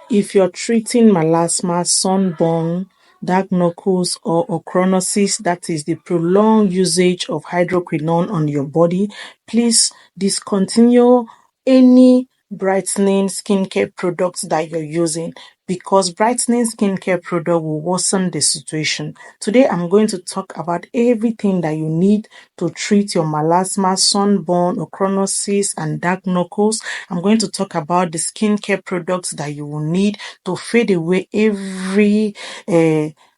If you're treating melasma, sunburn, dark knuckles, or ochoronosis, that is the prolonged usage of hydroquinone on your body, please discontinue any brightening skincare products that you're using, because brightening skincare product will worsen the situation. Today, I'm going to talk about everything that you need to treat your melasma, sunburn, ochoronosis, and dark knuckles. I'm going to talk about the skincare products that you will need to fade away every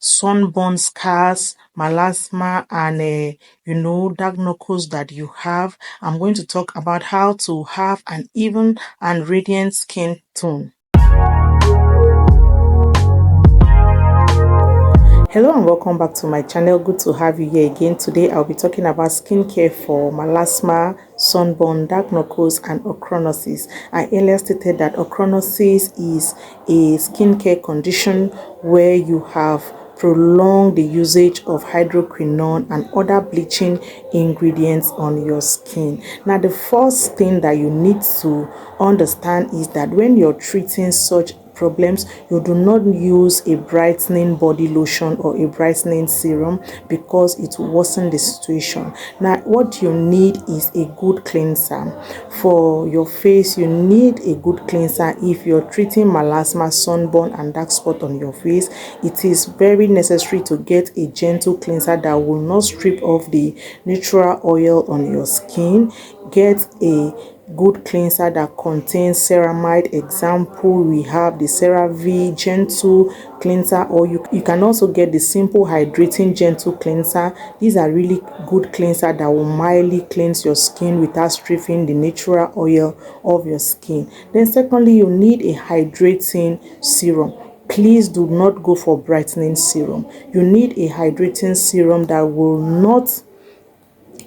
sunburn scars, melasma, and dark knuckles that you have. I'm going to talk about how to have an even and radiant skin tone. Hello and welcome back to my channel. Good to have you here again. Today I'll be talking about skincare for melasma, sunburn, dark knuckles, and ochoronosis. I earlier stated that ochoronosis is a skincare condition where you have prolonged the usage of hydroquinone and other bleaching ingredients on your skin. Now, the first thing that you need to understand is that when you're treating such problems, you do not use a brightening body lotion or a brightening serum, because it will worsen the situation. Now, what you need is a good cleanser. For your face, you need a good cleanser. If you're treating melasma, sunburn, and dark spot on your face, it is very necessary to get a gentle cleanser that will not strip off the natural oil on your skin. Get a good cleanser that contains ceramide. Example, we have the cerave gentle cleanser, or you can also get the simple hydrating gentle cleanser. These are really good cleanser that will mildly cleanse your skin without stripping the natural oil of your skin. Then secondly, you need a hydrating serum. Please do not go for brightening serum. You need a hydrating serum that will not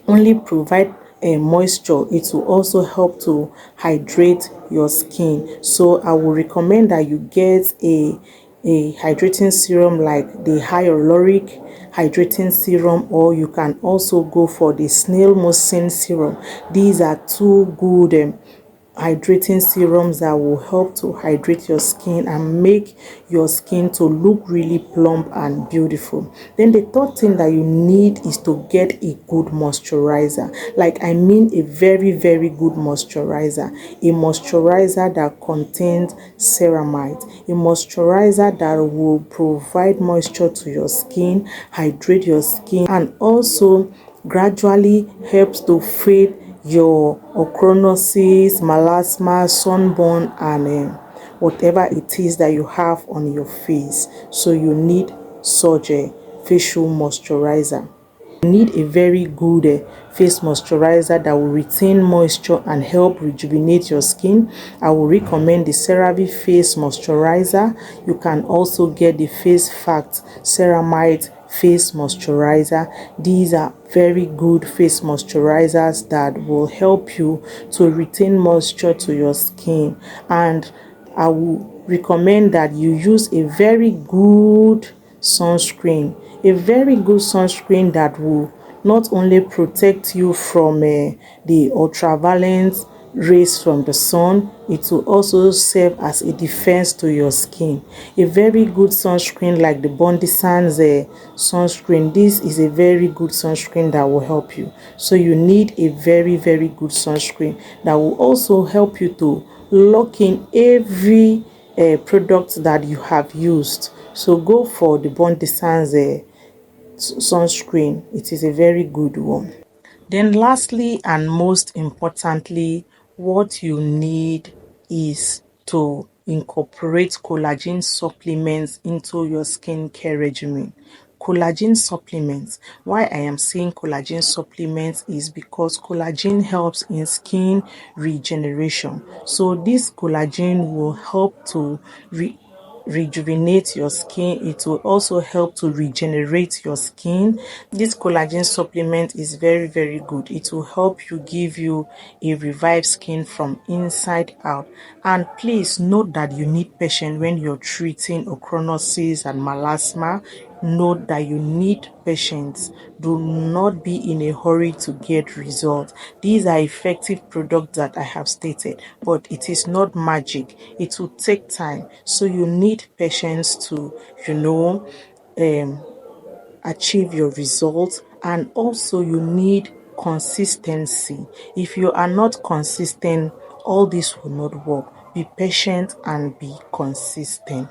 only provide moisture, it will also help to hydrate your skin. So I will recommend that you get a hydrating serum like the hyaluronic hydrating serum, or you can also go for the snail mucin serum. These are two good hydrating serums that will help to hydrate your skin and make your skin to look really plump and beautiful. Then the third thing that you need is to get a good moisturizer. Like, I mean a very good moisturizer. A moisturizer that contains ceramide. A moisturizer that will provide moisture to your skin, hydrate your skin, and also gradually helps to fade your ochoronosis, melasma, sunburn, and whatever it is that you have on your face. So you need such a facial moisturizer. You need a very good face moisturizer that will retain moisture and help rejuvenate your skin. I will recommend the CeraVe face moisturizer. You can also get the facefact ceramide face moisturizer. These are very good face moisturizers that will help you to retain moisture to your skin, and I will recommend that you use a very good sunscreen. A very good sunscreen that will not only protect you from the ultraviolet rays from the sun, it will also serve as a defense to your skin. A very good sunscreen like the Bondi sunscreen, this is a very good sunscreen that will help you. So you need a very good sunscreen that will also help you to lock in every product that you have used. So go for the Bondi sunscreen. It is a very good one. Then lastly and most importantly, what you need is to incorporate collagen supplements into your skincare regimen. Collagen supplements. Why I am saying collagen supplements is because collagen helps in skin regeneration. So this collagen will help to rejuvenate your skin. It will also help to regenerate your skin. This collagen supplement is very good. It will help you, give you a revived skin from inside out. And please note that you need patience when you're treating ochoronosis and melasma. note that you need patience. Do not be in a hurry to get results. These are effective products that I have stated, but it is not magic. It will take time, so you need patience to, um achieve your results. And also you need consistency. If you are not consistent, all this will not work. Be patient and be consistent.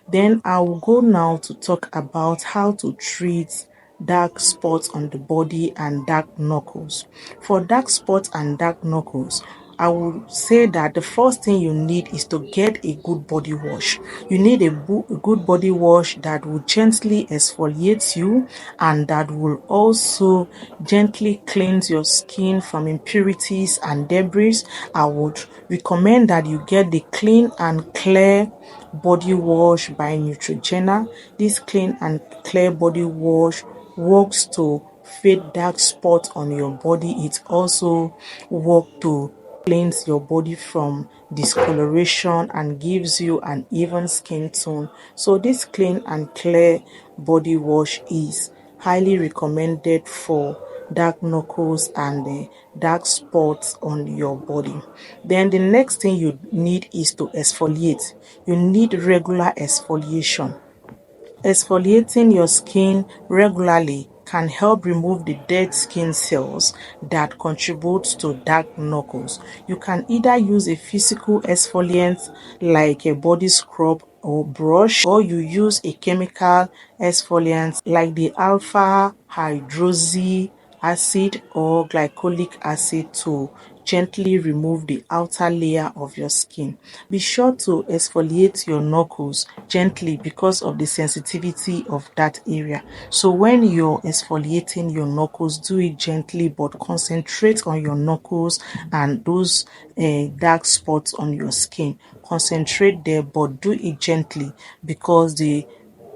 Then I will go now to talk about how to treat dark spots on the body and dark knuckles. For dark spots and dark knuckles, I would say that the first thing you need is to get a good body wash. You need a good body wash that will gently exfoliate you and that will also gently cleanse your skin from impurities and debris. I would recommend that you get the Clean and Clear body wash by Neutrogena. This Clean and Clear body wash works to fade dark spots on your body. It also works to cleanse your body from discoloration and gives you an even skin tone. So this Clean and Clear body wash is highly recommended for dark knuckles and dark spots on your body. Then the next thing you need is to exfoliate. You need regular exfoliation. Exfoliating your skin regularly can help remove the dead skin cells that contribute to dark knuckles. You can either use a physical exfoliant like a body scrub or brush, or you use a chemical exfoliant like the alpha hydroxy acid or glycolic acid to gently remove the outer layer of your skin. Be sure to exfoliate your knuckles gently because of the sensitivity of that area. So when you're exfoliating your knuckles, do it gently, but concentrate on your knuckles and those dark spots on your skin. Concentrate there, but do it gently because the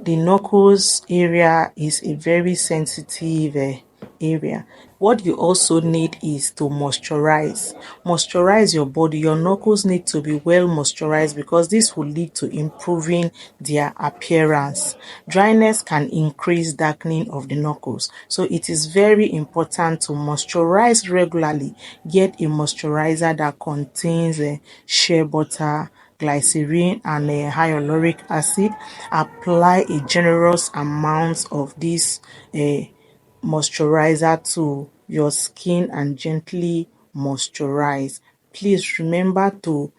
knuckles area is a very sensitive area. What you also need is to moisturize. Moisturize your body. Your knuckles need to be well moisturized because this will lead to improving their appearance. Dryness can increase darkening of the knuckles, so it is very important to moisturize regularly. Get a moisturizer that contains shea butter, glycerin and hyaluronic acid. Apply a generous amount of this moisturizer to your skin and gently moisturize. Please remember to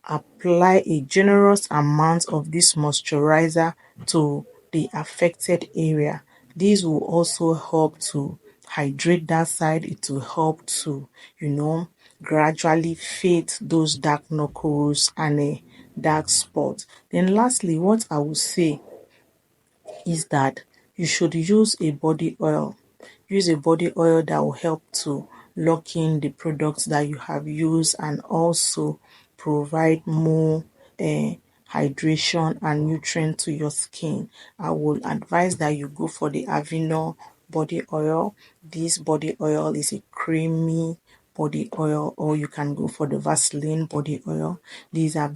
apply a generous amount of this moisturizer to the affected area. This will also help to hydrate that side. It will help to, gradually fade those dark knuckles and a dark spot. Then lastly, what I will say is that you should use a body oil. Use a body oil that will help to lock in the products that you have used and also provide more hydration and nutrient to your skin. I will advise that you go for the Aveeno body oil. This body oil is a creamy body oil, or you can go for the Vaseline body oil. These are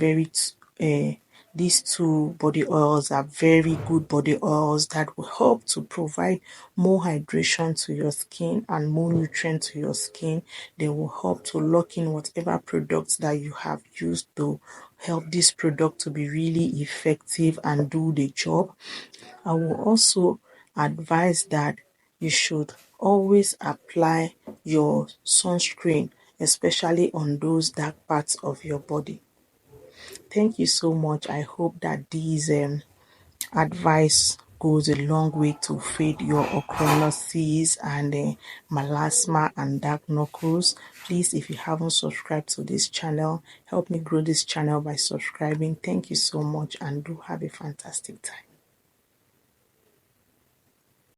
these two body oils are very good body oils that will help to provide more hydration to your skin and more nutrient to your skin. They will help to lock in whatever products that you have used to help this product to be really effective and do the job. I will also advise that you should always apply your sunscreen, especially on those dark parts of your body. Thank you so much. I hope that these advice goes a long way to fade your ochoronosis and melasma and dark knuckles. Please, if you haven't subscribed to this channel, help me grow this channel by subscribing. Thank you so much and do have a fantastic time.